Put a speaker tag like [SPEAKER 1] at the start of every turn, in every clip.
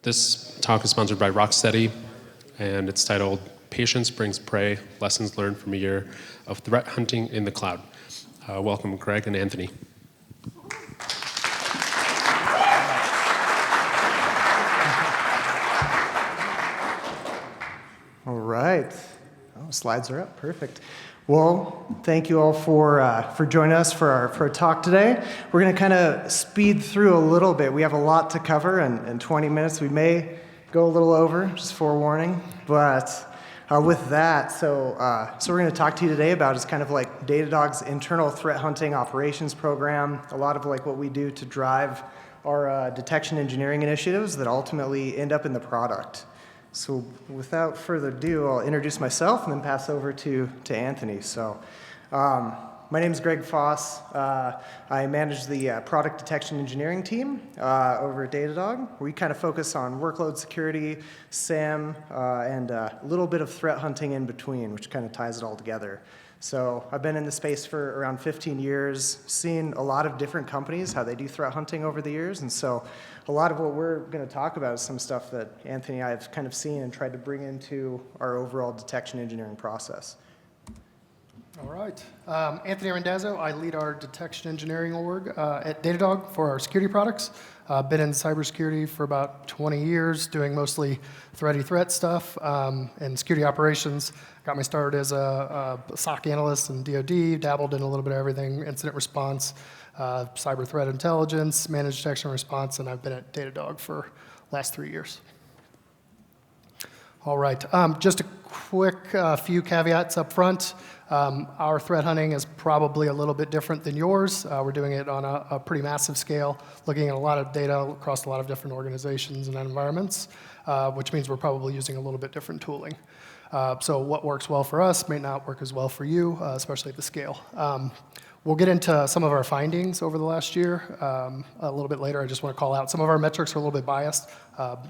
[SPEAKER 1] This talk is sponsored by Rocksteady, and it's titled Patience Brings Prey, Lessons Learned from a Year of Threat Hunting in the Cloud. Welcome, Greg and Anthony.
[SPEAKER 2] All right. Oh, slides are up. Perfect. Well, thank you all for joining us for our talk today. We're going to kind of speed through a little bit. We have a lot to cover, and in 20 minutes we may go a little over, just forewarning. But with that, so we're going to talk to you today about is kind of like Datadog's internal threat hunting operations program, a lot of like what we do to drive our detection engineering initiatives that ultimately end up in the product. So without further ado, I'll introduce myself and then pass over to Anthony. So my name is Greg Foss. I manage the product detection engineering team over at Datadog. We kind of focus on workload security, SIEM, and a little bit of threat hunting in between, which kind of ties it all together. So I've been in the space for around 15 years, seen a lot of different companies, how they do threat hunting over the years. And so a lot of what we're going to talk about is some stuff that Anthony and I have kind of seen and tried to bring into our overall detection engineering process.
[SPEAKER 3] All right. Anthony Randazzo. I lead our detection engineering org at Datadog for our security products. Been in cybersecurity for about 20 years, doing mostly threat stuff and security operations. Got me started as a SOC analyst in DoD, dabbled in a little bit of everything, incident response, cyber threat intelligence, managed detection and response, and I've been at Datadog for the last 3 years. All right, just a quick few caveats up front. Our threat hunting is probably a little bit different than yours. We're doing it on a pretty massive scale, looking at a lot of data across a lot of different organizations and environments, which means we're probably using a little bit different tooling. So what works well for us may not work as well for you, especially at the scale. We'll get into some of our findings over the last year a little bit later. I just want to call out some of our metrics are a little bit biased,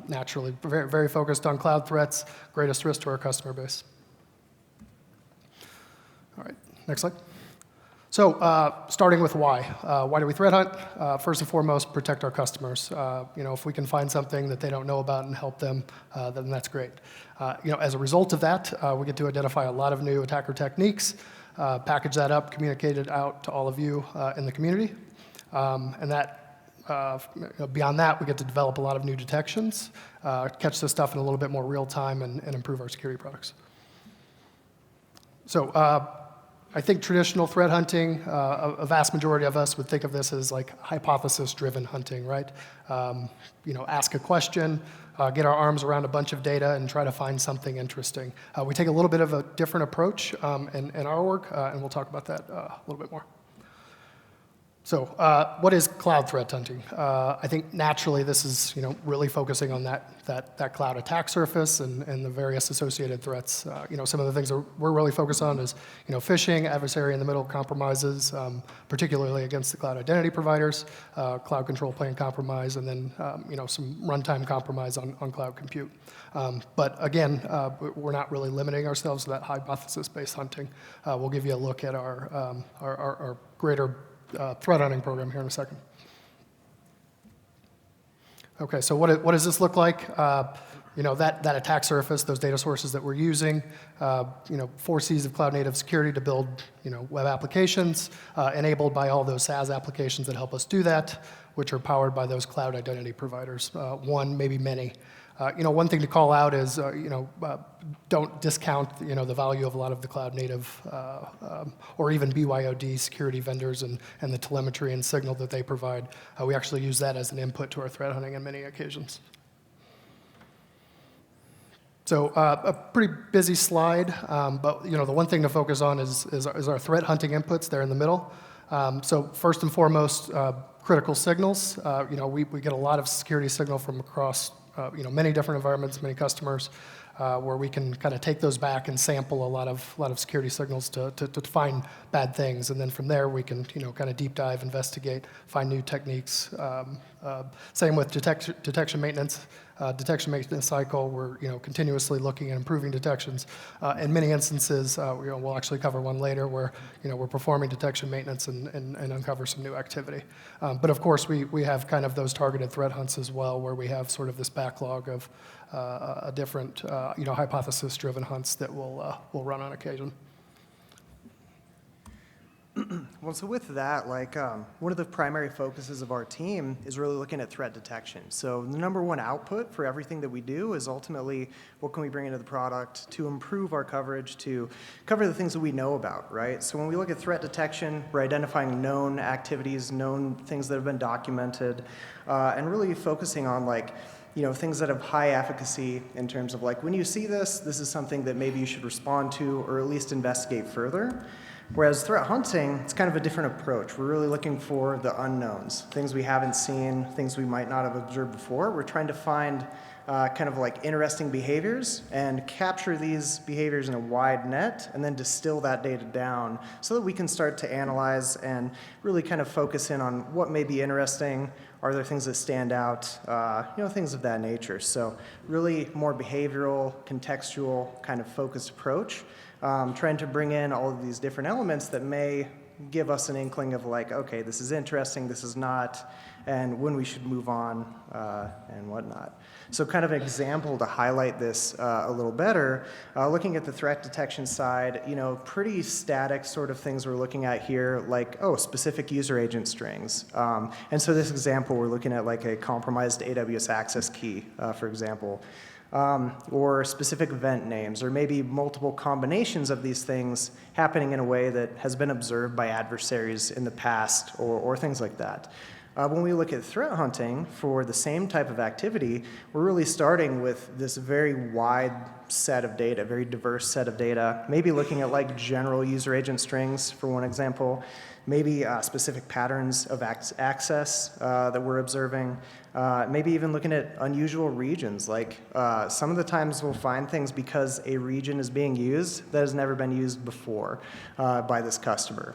[SPEAKER 3] naturally, very focused on cloud threats, greatest risk to our customer base. All right, next slide. So starting with why. Why do we threat hunt? First and foremost, protect our customers. If we can find something that they don't know about and help them, then that's great. As a result of that, we get to identify a lot of new attacker techniques, package that up, communicate it out to all of you in the community. And that, beyond that, we get to develop a lot of new detections, catch this stuff in a little bit more real time, and improve our security products. So I think traditional threat hunting, a vast majority of us would think of this as like hypothesis-driven hunting, right? Ask a question, get our arms around a bunch of data, and try to find something interesting. We take a little bit of a different approach in our work, and we'll talk about that a little bit more. So what is cloud threat hunting? I think naturally this is really focusing on that cloud attack surface and the various associated threats. Some of the things that we're really focused on is phishing, adversary in the middle compromises, particularly against the cloud identity providers, cloud control plane compromise, and then some runtime compromise on cloud compute. But again, we're not really limiting ourselves to that hypothesis-based hunting. We'll give you a look at our greater threat hunting program here in a second. Okay, so what does this look like? That attack surface, those data sources that we're using, 4 C's of cloud native security to build, web applications, enabled by all those SaaS applications that help us do that, which are powered by those cloud identity providers, one, maybe many. One thing to call out is, don't discount, the value of a lot of the cloud native or even BYOD security vendors and the telemetry and signal that they provide. We actually use that as an input to our threat hunting on many occasions. So a pretty busy slide, but the one thing to focus on is our threat hunting inputs there in the middle. So first and foremost, critical signals. We get a lot of security signal from across many different environments, many customers. where we can kind of take those back and sample a lot of security signals to find bad things, and then from there we can kind of deep dive, investigate, find new techniques. Same with detection maintenance. Detection maintenance cycle, we're continuously looking at improving detections. In many instances, we'll actually cover one later where we're performing detection maintenance and uncover some new activity. But of course, we have kind of those targeted threat hunts as well, where we have sort of this backlog of a different hypothesis-driven hunts that we'll run on occasion.
[SPEAKER 2] Well, so with that, one of the primary focuses of our team is really looking at threat detection. So the number one output for everything that we do is ultimately what can we bring into the product to improve our coverage, to cover the things that we know about, right? So when we look at threat detection, we're identifying known activities, known things that have been documented, and really focusing on things that have high efficacy in terms of when you see this, this is something that maybe you should respond to or at least investigate further. Whereas threat hunting, it's kind of a different approach. We're really looking for the unknowns, things we haven't seen, things we might not have observed before. We're trying to find interesting behaviors and capture these behaviors in a wide net and then distill that data down so that we can start to analyze and really kind of focus in on what may be interesting. Are there things that stand out? Things of that nature. So really more behavioral, contextual kind of focused approach. Trying to bring in all of these different elements that may give us an inkling of okay, this is interesting, this is not, and when we should move on and whatnot. So kind of an example to highlight this a little better, looking at the threat detection side, pretty static sort of things we're looking at here, specific user agent strings. And so this example, we're looking at a compromised AWS access key, for example. Or specific event names, or maybe multiple combinations of these things happening in a way that has been observed by adversaries in the past, or things like that. When we look at threat hunting for the same type of activity, we're really starting with this very wide set of data, very diverse set of data, maybe looking at general user agent strings, for one example, maybe specific patterns of access that we're observing, maybe even looking at unusual regions. Some of the times we'll find things because a region is being used that has never been used before by this customer.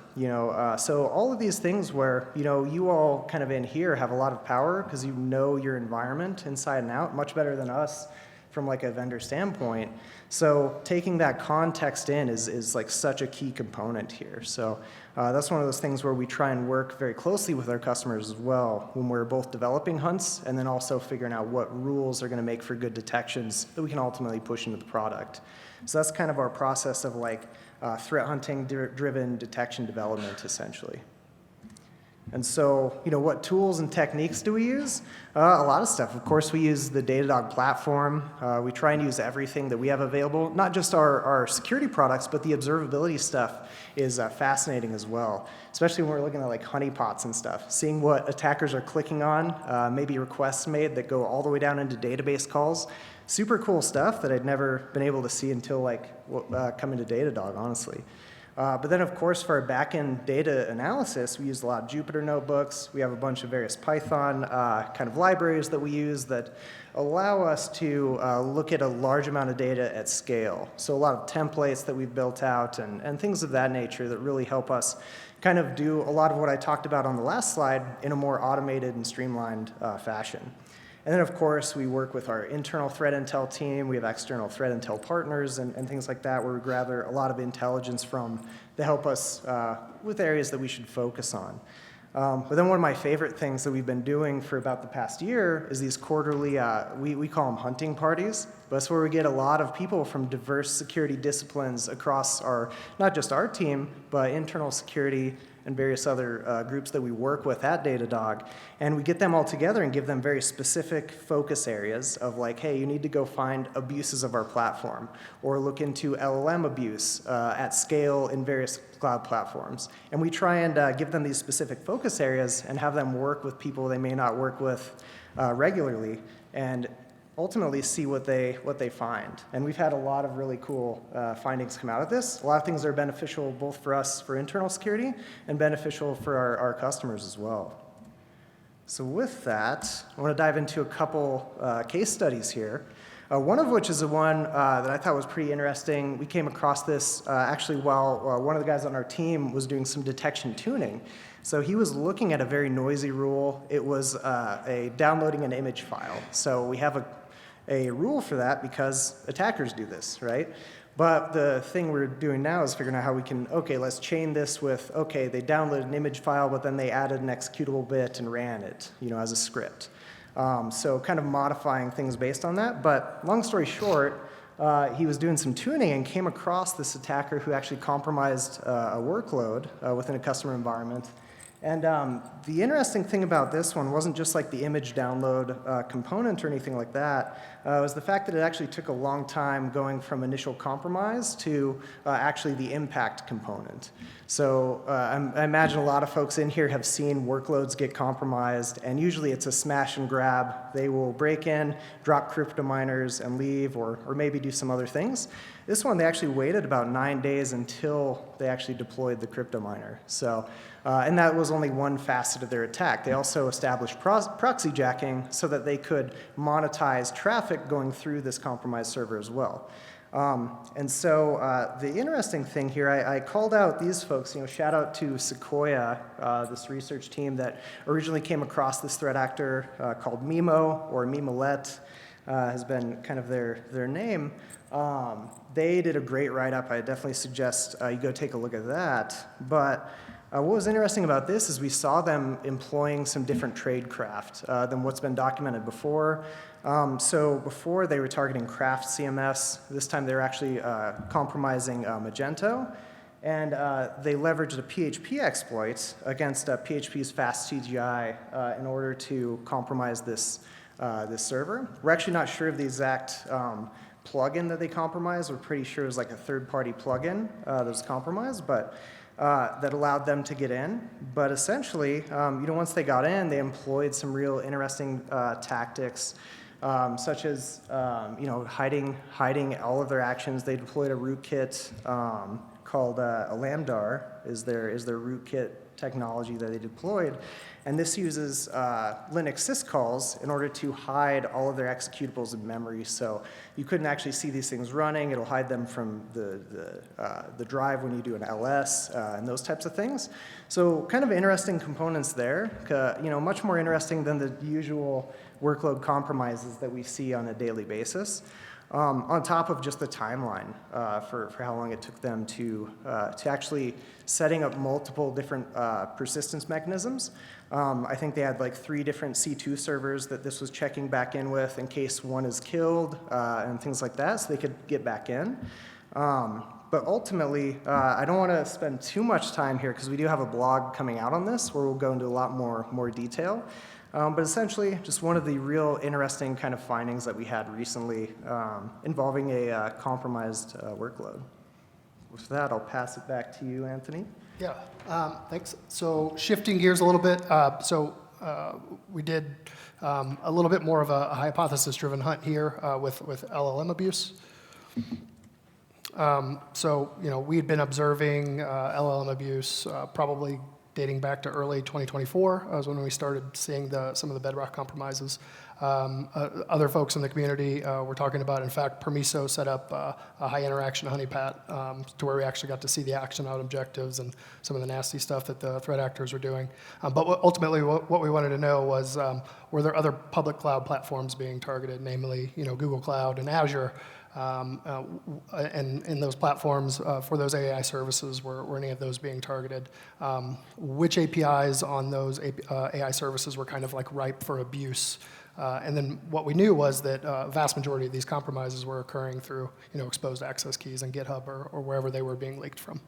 [SPEAKER 2] So all of these things where you all kind of in here have a lot of power because you know your environment inside and out much better than us from a vendor standpoint. So taking that context in is such a key component here. So that's one of those things where we try and work very closely with our customers as well when we're both developing hunts and then also figuring out what rules are going to make for good detections that we can ultimately push into the product. So that's kind of our process of threat hunting driven detection development essentially. And so, what tools and techniques do we use? A lot of stuff. Of course, we use the Datadog platform. We try and use everything that we have available, not just our security products, but the observability stuff is fascinating as well, especially when we're looking at honeypots and stuff, seeing what attackers are clicking on, maybe requests made that go all the way down into database calls. Super cool stuff that I'd never been able to see until coming to Datadog, honestly. But then, of course, for our back-end data analysis, we use a lot of Jupyter notebooks. We have a bunch of various Python kind of libraries that we use that allow us to look at a large amount of data at scale. So a lot of templates that we've built out and things of that nature that really help us kind of do a lot of what I talked about on the last slide in a more automated and streamlined fashion. And then, of course, we work with our internal threat intel team. We have external threat intel partners and things like that where we gather a lot of intelligence from to help us with areas that we should focus on. But then one of my favorite things that we've been doing for about the past year is these quarterly, we call them hunting parties. But that's where we get a lot of people from diverse security disciplines across not just our team, but internal security and various other groups that we work with at Datadog. And we get them all together and give them very specific focus areas of hey, you need to go find abuses of our platform or look into LLM abuse at scale in various cloud platforms. And we try and give them these specific focus areas and have them work with people they may not work with regularly and ultimately see what they find. And we've had a lot of really cool findings come out of this. A lot of things that are beneficial both for us for internal security and beneficial for our customers as well. So with that, I want to dive into a couple case studies here. One of which is the one that I thought was pretty interesting. We came across this actually while one of the guys on our team was doing some detection tuning. So he was looking at a very noisy rule. It was downloading an image file. So we have a rule for that because attackers do this, right? But the thing we're doing now is figuring out how we can, okay, let's chain this with, okay, they downloaded an image file, but then they added an executable bit and ran it, as a script. So kind of modifying things based on that. But long story short, he was doing some tuning and came across this attacker who actually compromised a workload within a customer environment. And the interesting thing about this one wasn't just like the image download component or anything like that. It was the fact that it actually took a long time going from initial compromise to actually the impact component. So I imagine a lot of folks in here have seen workloads get compromised, and usually it's a smash and grab. They will break in, drop crypto miners, and leave, or maybe do some other things. This one, they actually waited about 9 days until they actually deployed the crypto miner. So, and that was only one facet of their attack. They also established proxy jacking so that they could monetize traffic going through this compromised server as well. And so the interesting thing here, I called out these folks, shout out to Sequoia, this research team that originally came across this threat actor called Mimo, or Mimolet, has been kind of their name. They did a great write-up. I definitely suggest you go take a look at that. But what was interesting about this is we saw them employing some different tradecraft than what's been documented before. So before they were targeting Craft CMS. This time they were actually compromising Magento. And they leveraged a PHP exploit against PHP's fast CGI in order to compromise this server. We're actually not sure of the exact plugin that they compromised. We're pretty sure it was like a third-party plugin that was compromised, but that allowed them to get in. But essentially, once they got in, they employed some real interesting tactics, such as hiding all of their actions. They deployed a rootkit called a Lambda is their rootkit technology that they deployed. And this uses Linux syscalls in order to hide all of their executables in memory. So you couldn't actually see these things running. It'll hide them from the drive when you do an LS and those types of things. So kind of interesting components there. Much more interesting than the usual workload compromises that we see on a daily basis. On top of just the timeline for how long it took them to actually setting up multiple different persistence mechanisms. I think they had like 3 different C2 servers that this was checking back in with in case one is killed and things like that, so they could get back in. But ultimately, I don't want to spend too much time here because we do have a blog coming out on this where we'll go into a lot more detail. But essentially, just one of the real interesting kind of findings that we had recently involving a compromised workload. With that, I'll pass it back to you, Anthony.
[SPEAKER 3] Yeah, thanks. So shifting gears a little bit, we did a little bit more of a hypothesis-driven hunt here with LLM abuse. We had been observing LLM abuse probably dating back to early 2024 was when we started seeing some of the bedrock compromises. Other folks in the community were talking about, in fact, Permiso set up a high interaction honeypot to where we actually got to see the action out objectives and some of the nasty stuff that the threat actors were doing. But ultimately, what we wanted to know was, were there other public cloud platforms being targeted, namely Google Cloud and Azure? And in those platforms, for those AI services, were any of those being targeted? Which APIs on those AI services were kind of like ripe for abuse? And then what we knew was that a vast majority of these compromises were occurring through exposed access keys in GitHub or wherever they were being leaked from.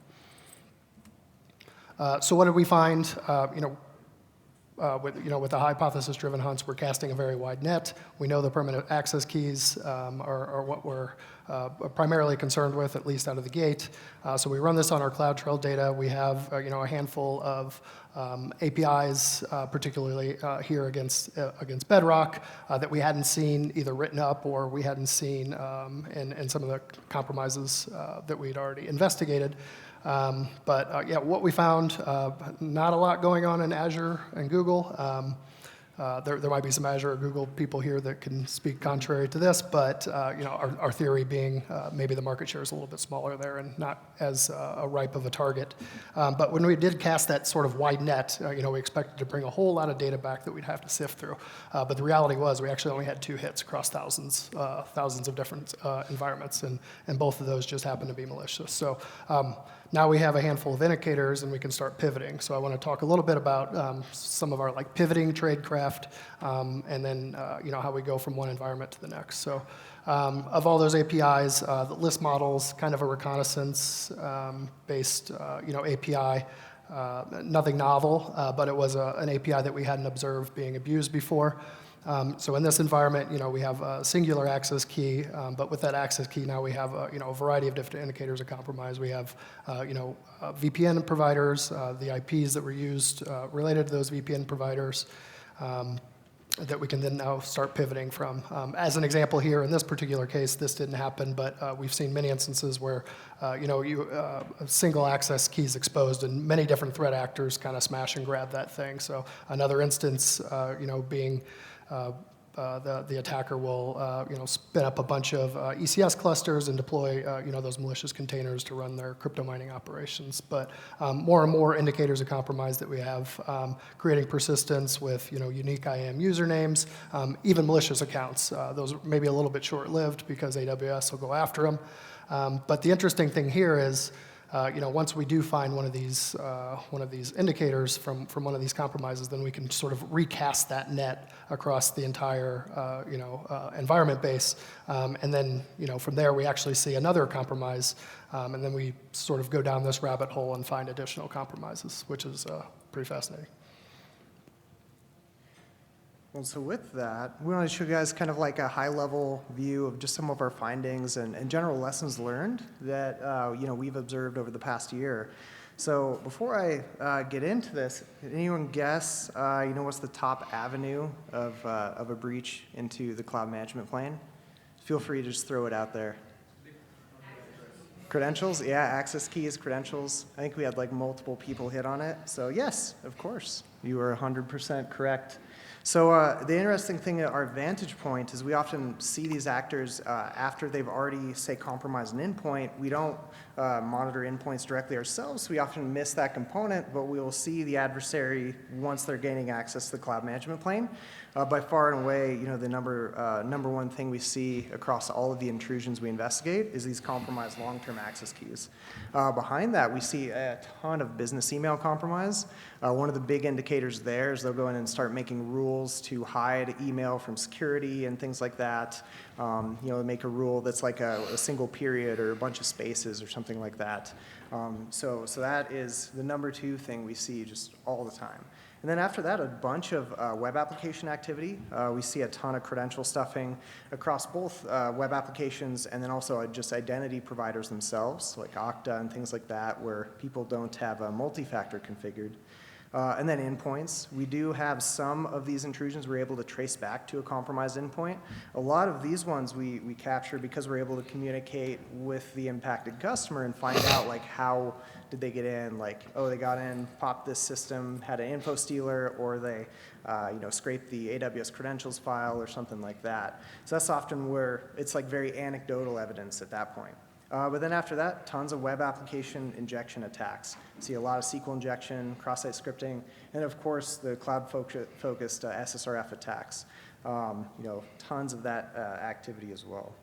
[SPEAKER 3] So what did we find? With the hypothesis-driven hunts, we're casting a very wide net. We know the permanent access keys are what we're primarily concerned with, at least out of the gate. So we run this on our CloudTrail data. We have a handful of APIs, particularly here against Bedrock, that we hadn't seen either written up or we hadn't seen in some of the compromises that we'd already investigated. What we found, not a lot going on in Azure and Google. There might be some Azure or Google people here that can speak contrary to this, but our theory being maybe the market share is a little bit smaller there and not as a ripe of a target. But when we did cast that sort of wide net, we expected to bring a whole lot of data back that we'd have to sift through. But the reality was we actually only had 2 hits across thousands of different environments, and both of those just happened to be malicious. So now we have a handful of indicators, and we can start pivoting. So I want to talk a little bit about some of our pivoting tradecraft, and then how we go from one environment to the next. So of all those APIs, the list model's kind of a reconnaissance based API. Nothing novel, but it was an API that we hadn't observed being abused before. So in this environment, we have a singular access key, but with that access key now we have a variety of different indicators of compromise. We have VPN providers, the IPs that were used related to those VPN providers that we can then now start pivoting from. As an example here, in this particular case, this didn't happen, but we've seen many instances where a single access key is exposed and many different threat actors kind of smash and grab that thing. So another instance, being the attacker will spin up a bunch of ECS clusters and deploy those malicious containers to run their crypto mining operations. But more and more indicators of compromise that we have, creating persistence with unique IAM usernames, even malicious accounts. Those are maybe a little bit short-lived because AWS will go after them. But the interesting thing here is, once we do find one of these indicators from one of these compromises, then we can sort of recast that net across the entire environment base, and then from there we actually see another compromise, and then we sort of go down this rabbit hole and find additional compromises, which is pretty fascinating.
[SPEAKER 2] Well, so with that, we want to show you guys kind of like a high-level view of just some of our findings and general lessons learned that we've observed over the past year. So before I get into this, can anyone guess what's the top avenue of a breach into the cloud management plane? Feel free to just throw it out there. Credentials? Yeah, access keys, credentials. I think we had multiple people hit on it. So yes, of course, you are 100% correct. So the interesting thing at our vantage point is we often see these actors after they've already, say, compromised an endpoint. We don't monitor endpoints directly ourselves, so we often miss that component, but we will see the adversary once they're gaining access to the cloud management plane. By far and away, the number one thing we see across all of the intrusions we investigate is these compromised long-term access keys. Behind that, we see a ton of business email compromise. One of the big indicators there is they'll go in and start making rules to hide email from security and things like that. Make a rule that's like a single period or a bunch of spaces or something like that. So that is the number 2 thing we see just all the time. And then after that, a bunch of web application activity. We see a ton of credential stuffing across both web applications and then also just identity providers themselves, like Okta and things like that, where people don't have a multi-factor configured. And then endpoints. We do have some of these intrusions we're able to trace back to a compromised endpoint. A lot of these ones we capture because we're able to communicate with the impacted customer and find out how did they get in, they got in, popped this system, had an info stealer, or they scraped the AWS credentials file or something like that. So that's often where it's very anecdotal evidence at that point. But then after that, tons of web application injection attacks. See a lot of SQL injection, cross-site scripting, and of course the cloud-focused SSRF attacks. Tons of that activity as well.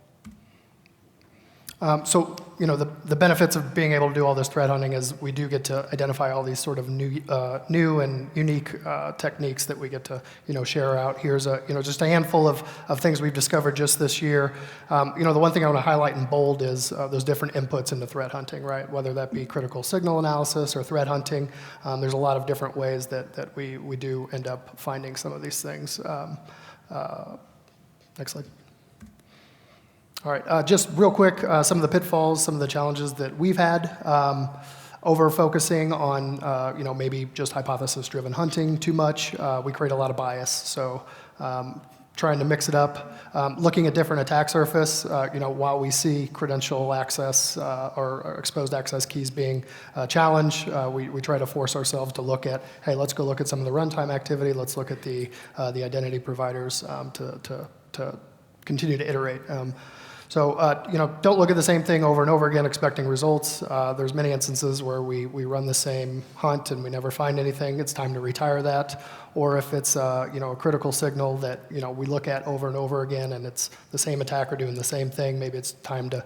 [SPEAKER 3] The benefits of being able to do all this threat hunting is we do get to identify all these sort of new and unique techniques that we get to share out. Here's just a handful of things we've discovered just this year. The one thing I want to highlight in bold is those different inputs into threat hunting, right? Whether that be critical signal analysis or threat hunting, there's a lot of different ways that we do end up finding some of these things. Next slide. All right, just real quick, some of the pitfalls, some of the challenges that we've had. Over-focusing on, maybe just hypothesis-driven hunting too much. We create a lot of bias. So trying to mix it up, looking at different attack surface. While we see credential access or exposed access keys being challenged, we try to force ourselves to look at, hey, let's go look at some of the runtime activity. Let's look at the identity providers to continue to iterate. Don't look at the same thing over and over again expecting results. There's many instances where we run the same hunt and we never find anything. It's time to retire that. Or if it's a critical signal that we look at over and over again and it's the same attacker doing the same thing, maybe it's time to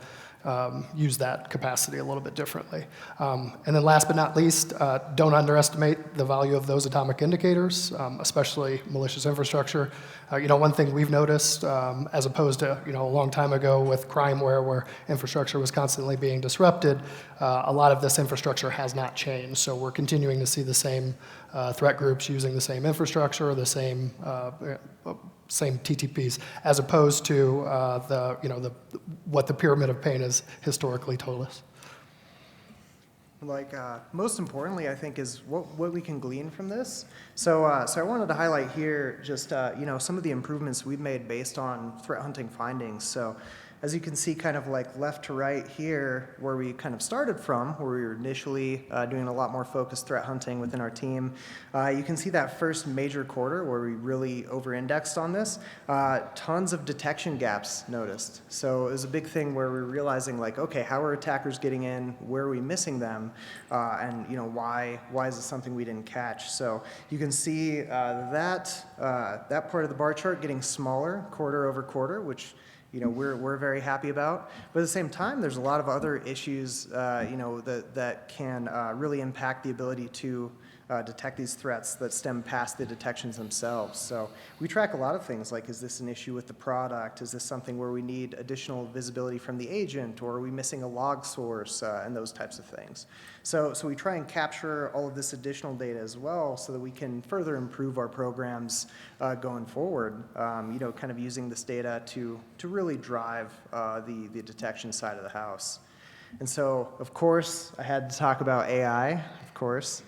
[SPEAKER 3] use that capacity a little bit differently. And then last but not least, don't underestimate the value of those atomic indicators, especially malicious infrastructure. One thing we've noticed, as opposed to a long time ago with crimeware where infrastructure was constantly being disrupted, a lot of this infrastructure has not changed. So we're continuing to see the same threat groups using the same infrastructure, the same TTPs, as opposed to what the pyramid of pain has historically told us.
[SPEAKER 2] Most importantly, I think, is what we can glean from this. So I wanted to highlight here just some of the improvements we've made based on threat hunting findings. So as you can see, kind of like left to right here, where we kind of started from, where we were initially doing a lot more focused threat hunting within our team, you can see that first major quarter where we really over-indexed on this. Tons of detection gaps noticed. So it was a big thing where we were realizing, okay, how are attackers getting in? Where are we missing them? And why is it something we didn't catch? So you can see that part of the bar chart getting smaller quarter over quarter, which we're very happy about. But at the same time, there's a lot of other issues, that can really impact the ability to detect these threats that stem past the detections themselves. So we track a lot of things like, is this an issue with the product? Is this something where we need additional visibility from the agent? Or are we missing a log source and those types of things? So we try and capture all of this additional data as well so that we can further improve our programs going forward, kind of using this data to really drive the detection side of the house. And so, of course, I had to talk about AI, of course.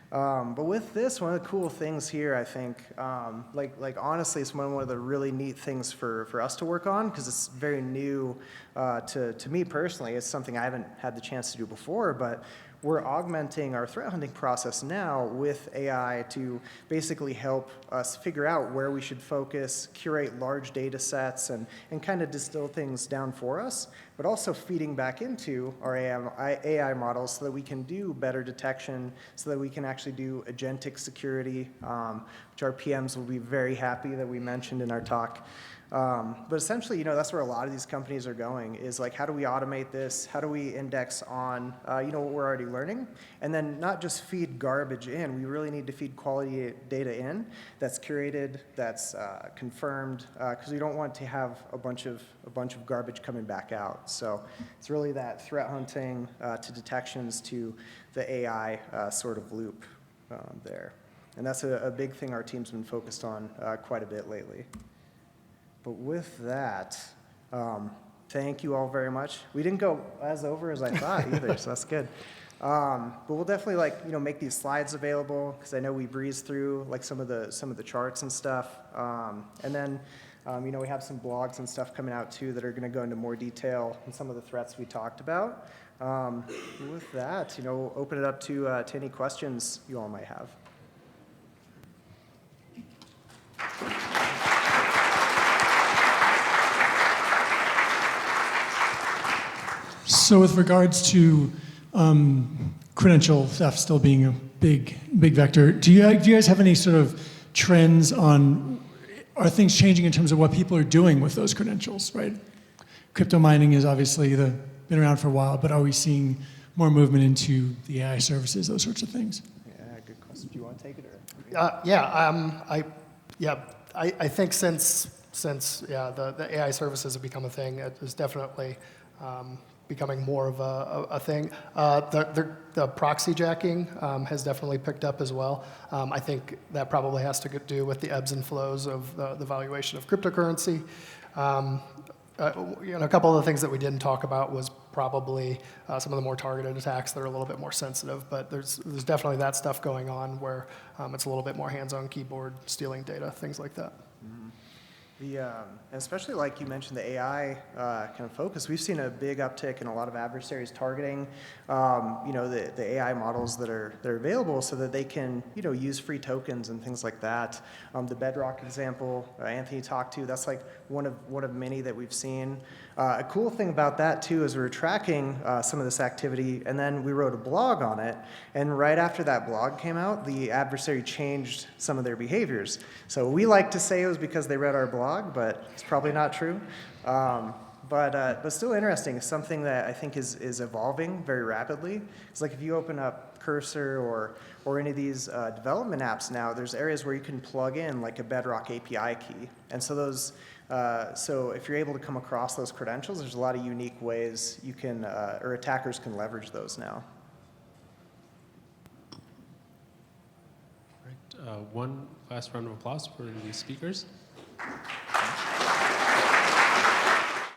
[SPEAKER 2] But with this, one of the cool things here, I think, honestly, it's one of the really neat things for us to work on because it's very new to me personally. It's something I haven't had the chance to do before, but we're augmenting our threat hunting process now with AI to basically help us figure out where we should focus, curate large data sets, and kind of distill things down for us, but also feeding back into our AI models so that we can do better detection, so that we can actually do agentic security, which our PMs will be very happy that we mentioned in our talk. But essentially, that's where a lot of these companies are going, is how do we automate this? How do we index on, what we're already learning? And then not just feed garbage in, we really need to feed quality data in that's curated, that's confirmed, because we don't want to have a bunch of garbage coming back out. So it's really that threat hunting to detections to the AI sort of loop there. And that's a big thing our team's been focused on quite a bit lately. But with that, thank you all very much. We didn't go as over as I thought either, so that's good. But we'll definitely make these slides available because I know we breezed through some of the charts and stuff. And then we have some blogs and stuff coming out too that are going to go into more detail on some of the threats we talked about. With that, we'll open it up to any questions you all might have.
[SPEAKER 4] So with regards to credential theft still being a big vector, do you guys have any sort of trends on, are things changing in terms of what people are doing with those credentials, right? Crypto mining is obviously been around for a while, but are we seeing more movement into the AI services, those sorts of things?
[SPEAKER 2] Yeah, good question. Do you want to take it
[SPEAKER 3] I think since the AI services have become a thing, it is definitely becoming more of a thing. The proxy jacking has definitely picked up as well. I think that probably has to do with the ebbs and flows of the valuation of cryptocurrency. A couple of the things that we didn't talk about was probably some of the more targeted attacks that are a little bit more sensitive, but there's definitely that stuff going on where it's a little bit more hands-on keyboard, stealing data, things like that.
[SPEAKER 2] Especially like you mentioned, the AI kind of focus, we've seen a big uptick in a lot of adversaries targeting, the AI models that are available so that they can, use free tokens and things like that. The Bedrock example Anthony talked to, that's like one of many that we've seen. A cool thing about that too is we were tracking some of this activity, and then we wrote a blog on it. And right after that blog came out, the adversary changed some of their behaviors. So we like to say it was because they read our blog, but it's probably not true. But still interesting. It's something that I think is evolving very rapidly. It's like if you open up Cursor or any of these development apps now, there's areas where you can plug in like a Bedrock API key. And so so if you're able to come across those credentials, there's a lot of unique ways you can, or attackers can leverage those now.
[SPEAKER 1] Right. One last round of applause for the speakers.